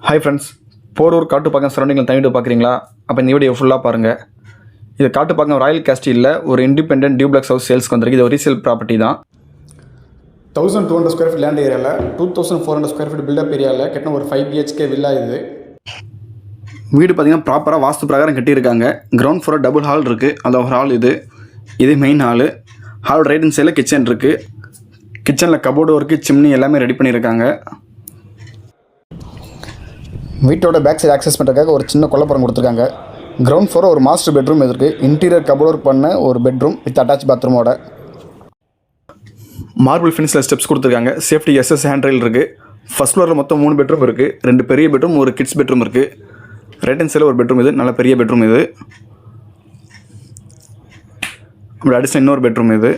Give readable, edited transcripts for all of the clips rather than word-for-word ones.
Hi friends, Porur Kattupakkam சரௌண்டிங்கில் தனிட்டு பார்க்குறீங்களா? அப்போ இந்த வீடியோ ஃபுல்லாக பாருங்கள். இது காட்டுப்பாக்கம் ராயல் கேஸ்டியில் ஒரு இண்டிபெண்டன்ட் டியூப்ளக்ஸ் ஹவுஸ் சேல்ஸ்க்கு வந்திருக்கு. இது ஒரு ரீசேல் ப்ராப்பர்ட்டி தான். 1200 ஸ்கொயர் ஃபீட் லேண்ட் ஏரியாவில் 2400 ஸ்கொயர் ஃபீட் பில்டப் ஏரியாவில் கட்டின ஒரு 5 BHK வில்லா இது. வீடு பார்த்திங்கன்னா ப்ராப்பராக வாஸ்து பிரகாரம் கட்டியிருக்காங்க. கிரவுண்ட் ஃப்ளோர் டபுள் ஹால் இருக்குது. அந்த ஒரு ஹால் இது main hall. Hall right hand சைடில் கிச்சன் இருக்குது. கிச்சனில் கபோர்டு ஒர்க்கு, சிம்னி எல்லாமே ரெடி பண்ணியிருக்காங்க. வீட்டோட பேக் சைடு ஆக்சஸ் பண்ணுறதுக்காக ஒரு சின்ன கொல்லப்புறம் கொடுத்துருக்காங்க. கிரவுண்ட் ஃப்ளோர் ஒரு மாஸ்டர் பெட்ரூம் இருக்குது. இன்டீரியர் கபோர்ட் ஒர்க் பண்ண ஒரு பெட்ரூம் வித் அட்டாச் பாத்ரூமோட. மார்பிள் ஃபினிஷில் ஸ்டெப்ஸ் கொடுத்துருக்காங்க. சேஃப்டி SS ஹேண்ட் ரெயில் இருக்குது. ஃபஸ்ட் ஃப்ளோரில் மொத்தம் 3 பெட்ரூம் இருக்குது. 2 பெரிய பெட்ரூம், ஒரு கிட்ஸ் பெட்ரூம் இருக்குது. ரைட் ஹேண்ட் சைடில் ஒரு பெட்ரூம், இது நல்ல பெரிய பெட்ரூம். இது அப்படி அடிஷனல் இன்னொரு பெட்ரூம். இது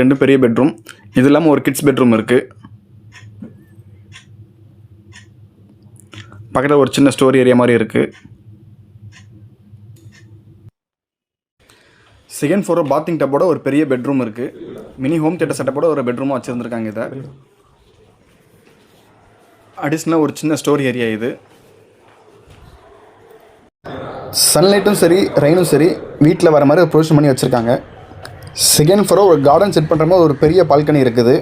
2 பெரிய பெட்ரூம். இது இல்லாமல் ஒரு கிட்ஸ் பெட்ரூம் இருக்குது. பக்கத்தில் ஒரு சின்ன ஸ்டோரி ஏரியா மாதிரி இருக்குது. செகண்ட் ஃப்ளோர் பாத்திங் டப்போட ஒரு பெரிய பெட்ரூம் இருக்குது. மினி ஹோம் தியேட்டர் செட்டப்போட ஒரு பெட்ரூமாக வச்சுருந்துருக்காங்க. இதை அடிஷ்னலாக ஒரு சின்ன ஸ்டோரி ஏரியா. இது சன்லைட்டும் சரி ரெயினும் சரி வீட்டில் வர மாதிரி ஒரு ப்ரொவிஷன் பண்ணி வச்சுருக்காங்க. செகண்ட் ஃப்ளோர் ஒரு கார்டன் செட் பண்ணுற மாதிரி ஒரு பெரிய பால்கனி இருக்குது.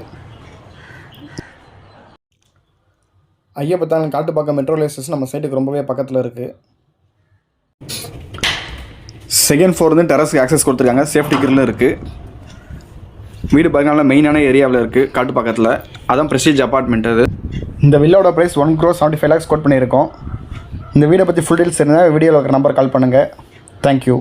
ஐயப்பத்தாங்கல் காட்டுப்பாக்கம் மெட்ரோ ரயில் ஸ்டேஷன் நம்ம சைட்டுக்கு ரொம்பவே பக்கத்தில் இருக்குது. செகண்ட் ஃப்ளோர் வந்து டெரஸ்க்கு ஆக்சஸ் கொடுத்துருக்காங்க. சேஃப்டி கிரில் இருக்குது. வீடு பார்த்தீங்கன்னா மெயினான ஏரியாவில் இருக்குது காட்டுப்பாக்கத்தில். அதான் ப்ரெஸ்டீஜ் அப்பார்ட்மெண்ட். அது இந்த வில்லோட ப்ரைஸ் 1,75,00,000 கோட் பண்ணியிருக்கோம். இந்த வீடை பற்றி ஃபுல் டீல்ஸ் இருந்தால் வீடியோவில் இருக்கிற நம்பர் கால் பண்ணுங்கள். தேங்க்யூ.